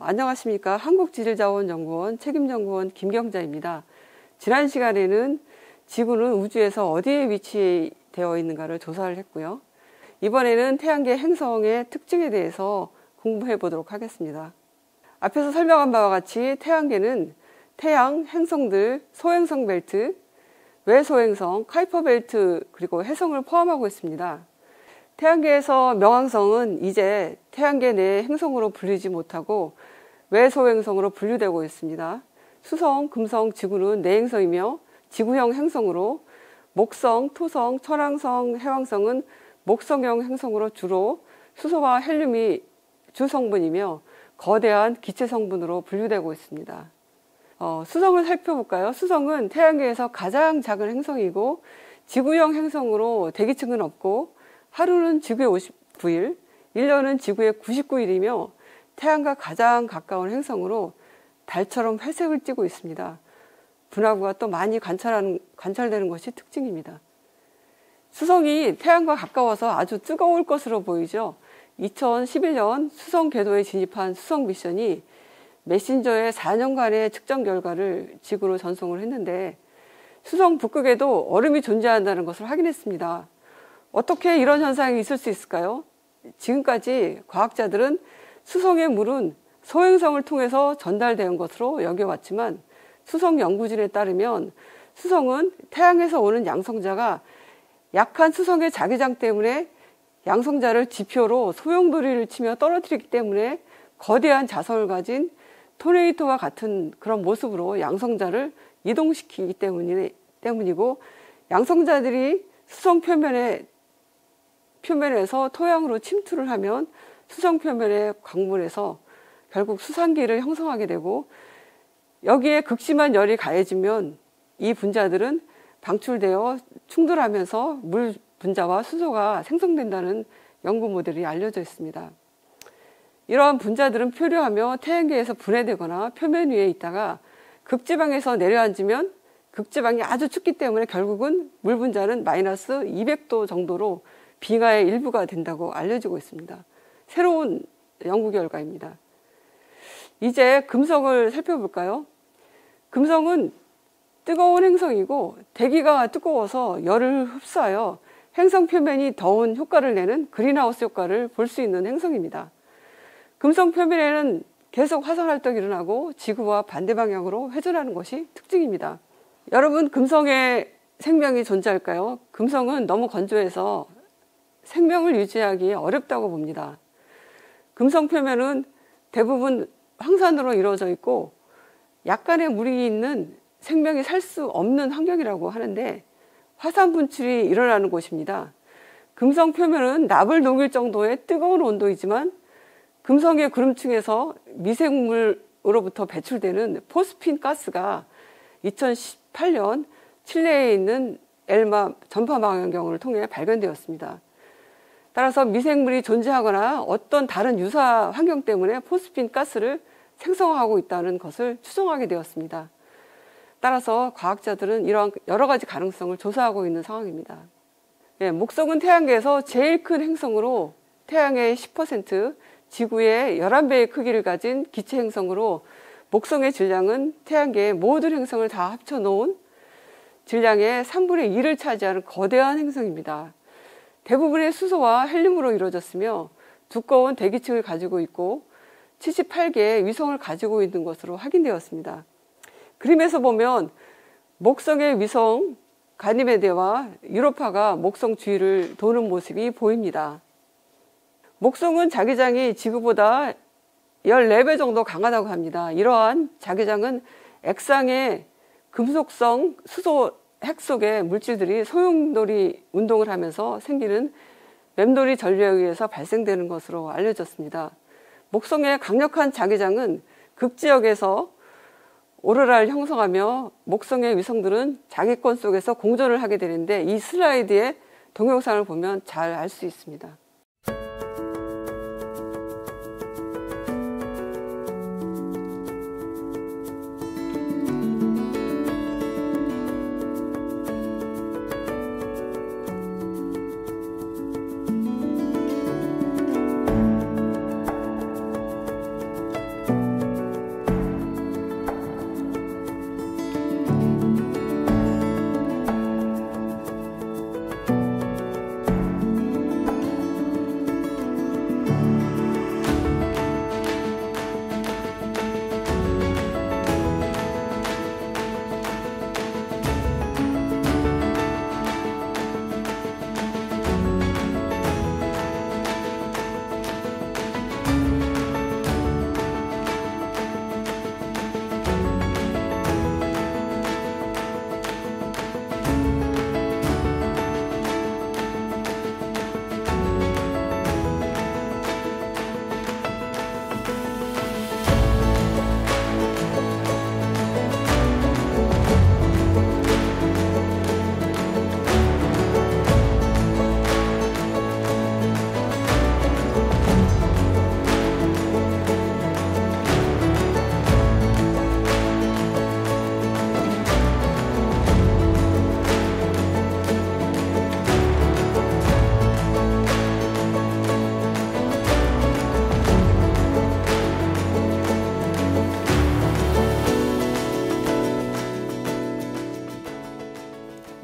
안녕하십니까. 한국지질자원연구원 책임연구원 김경자입니다. 지난 시간에는 지구는 우주에서 어디에 위치되어 있는가를 조사를 했고요. 이번에는 태양계 행성의 특징에 대해서 공부해 보도록 하겠습니다. 앞에서 설명한 바와 같이 태양계는 태양, 행성들, 소행성 벨트, 외소행성, 카이퍼 벨트, 그리고 해성을 포함하고 있습니다. 태양계에서 명왕성은 이제 태양계 내 행성으로 불리지 못하고 외소행성으로 분류되고 있습니다. 수성, 금성, 지구는 내행성이며 지구형 행성으로 목성, 토성, 천왕성, 해왕성은 목성형 행성으로 주로 수소와 헬륨이 주성분이며 거대한 기체 성분으로 분류되고 있습니다. 수성을 살펴볼까요? 수성은 태양계에서 가장 작은 행성이고 지구형 행성으로 대기층은 없고 하루는 지구에 59일, 1년은 지구에 99일이며 태양과 가장 가까운 행성으로 달처럼 회색을 띠고 있습니다. 분화구가 또 많이 관찰되는 것이 특징입니다. 수성이 태양과 가까워서 아주 뜨거울 것으로 보이죠. 2011년 수성 궤도에 진입한 수성 미션이 메신저의 4년간의 측정 결과를 지구로 전송을 했는데 수성 북극에도 얼음이 존재한다는 것을 확인했습니다. 어떻게 이런 현상이 있을 수 있을까요? 지금까지 과학자들은 수성의 물은 소행성을 통해서 전달된 것으로 여겨왔지만 수성 연구진에 따르면 수성은 태양에서 오는 양성자가 약한 수성의 자기장 때문에 양성자를 지표로 소용돌이를 치며 떨어뜨리기 때문에 거대한 자성을 가진 토네이토와 같은 그런 모습으로 양성자를 이동시키기 때문이고 양성자들이 수성 표면에서 토양으로 침투를 하면 수성 표면의 광물에서 결국 수산기를 형성하게 되고 여기에 극심한 열이 가해지면 이 분자들은 방출되어 충돌하면서 물 분자와 수소가 생성된다는 연구 모델이 알려져 있습니다. 이러한 분자들은 표류하며 태양계에서 분해되거나 표면 위에 있다가 극지방에서 내려앉으면 극지방이 아주 춥기 때문에 결국은 물 분자는 마이너스 200도 정도로 빙하의 일부가 된다고 알려지고 있습니다. 새로운 연구 결과입니다. 이제 금성을 살펴볼까요? 금성은 뜨거운 행성이고 대기가 뜨거워서 열을 흡수하여 행성 표면이 더운 효과를 내는 그린하우스 효과를 볼 수 있는 행성입니다. 금성 표면에는 계속 화산 활동이 일어나고 지구와 반대 방향으로 회전하는 것이 특징입니다. 여러분, 금성에 생명이 존재할까요? 금성은 너무 건조해서 생명을 유지하기 어렵다고 봅니다. 금성 표면은 대부분 황산으로 이루어져 있고 약간의 물이 있는 생명이 살 수 없는 환경이라고 하는데 화산 분출이 일어나는 곳입니다. 금성 표면은 납을 녹일 정도의 뜨거운 온도이지만 금성의 구름층에서 미생물로부터 배출되는 포스핀 가스가 2018년 칠레에 있는 엘마 전파망원경을 통해 발견되었습니다. 따라서 미생물이 존재하거나 어떤 다른 유사 환경 때문에 포스핀 가스를 생성하고 있다는 것을 추정하게 되었습니다. 따라서 과학자들은 이러한 여러 가지 가능성을 조사하고 있는 상황입니다. 목성은 태양계에서 제일 큰 행성으로 태양의 10%, 지구의 11배의 크기를 가진 기체 행성으로 목성의 질량은 태양계의 모든 행성을 다 합쳐놓은 질량의 3분의 1을 차지하는 거대한 행성입니다. 대부분의 수소와 헬륨으로 이루어졌으며 두꺼운 대기층을 가지고 있고 78개의 위성을 가지고 있는 것으로 확인되었습니다. 그림에서 보면 목성의 위성 가니메데와 유로파가 목성 주위를 도는 모습이 보입니다. 목성은 자기장이 지구보다 14배 정도 강하다고 합니다. 이러한 자기장은 액상의 금속성 수소 핵 속의 물질들이 소용돌이 운동을 하면서 생기는 맴돌이 전류에 의해서 발생되는 것으로 알려졌습니다. 목성의 강력한 자기장은 극지역에서 오로라를 형성하며 목성의 위성들은 자기권 속에서 공전을 하게 되는데 이 슬라이드의 동영상을 보면 잘 알 수 있습니다.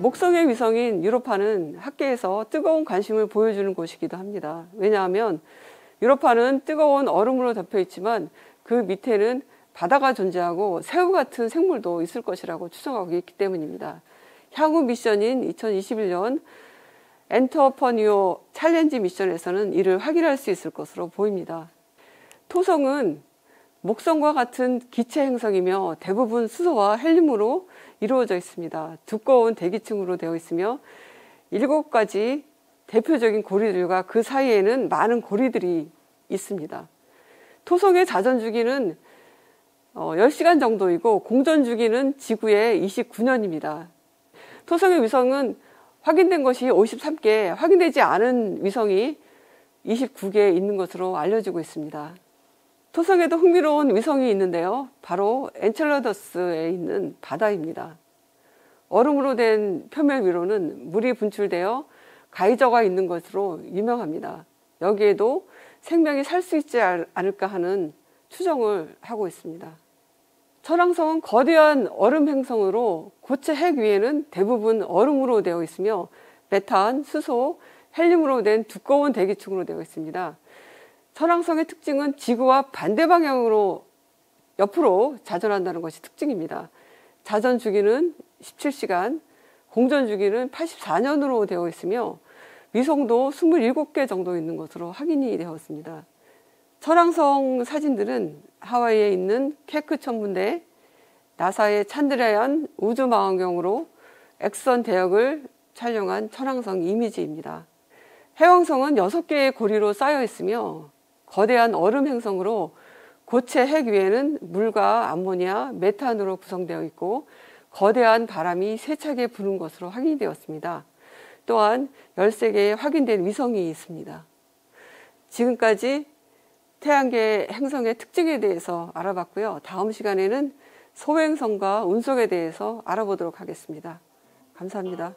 목성의 위성인 유로파는 학계에서 뜨거운 관심을 보여주는 곳이기도 합니다. 왜냐하면 유로파는 뜨거운 얼음으로 덮여 있지만 그 밑에는 바다가 존재하고 새우 같은 생물도 있을 것이라고 추정하고 있기 때문입니다. 향후 미션인 2021년 엔터퍼니오 챌린지 미션에서는 이를 확인할 수 있을 것으로 보입니다. 토성은 목성과 같은 기체 행성이며 대부분 수소와 헬륨으로 이루어져 있습니다. 두꺼운 대기층으로 되어 있으며 7가지 대표적인 고리들과 그 사이에는 많은 고리들이 있습니다. 토성의 자전 주기는 10시간 정도이고 공전 주기는 지구의 29년입니다. 토성의 위성은 확인된 것이 53개, 확인되지 않은 위성이 29개 있는 것으로 알려지고 있습니다. 토성에도 흥미로운 위성이 있는데요. 바로 엔첼라더스에 있는 바다입니다. 얼음으로 된 표면 위로는 물이 분출되어 가이저가 있는 것으로 유명합니다. 여기에도 생명이 살 수 있지 않을까 하는 추정을 하고 있습니다. 천왕성은 거대한 얼음 행성으로 고체 핵 위에는 대부분 얼음으로 되어 있으며 메탄, 수소, 헬륨으로 된 두꺼운 대기층으로 되어 있습니다. 천왕성의 특징은 지구와 반대 방향으로 옆으로 자전한다는 것이 특징입니다. 자전 주기는 17시간, 공전 주기는 84년으로 되어 있으며 위성도 27개 정도 있는 것으로 확인이 되었습니다. 천왕성 사진들은 하와이에 있는 케크 천문대, 나사의 찬드라얀 우주망원경으로 엑선 대역을 촬영한 천왕성 이미지입니다. 해왕성은 6개의 고리로 쌓여 있으며 거대한 얼음 행성으로 고체 핵 위에는 물과 암모니아, 메탄으로 구성되어 있고 거대한 바람이 세차게 부는 것으로 확인되었습니다. 또한 13개의 확인된 위성이 있습니다. 지금까지 태양계 행성의 특징에 대해서 알아봤고요. 다음 시간에는 소행성과 운석에 대해서 알아보도록 하겠습니다. 감사합니다.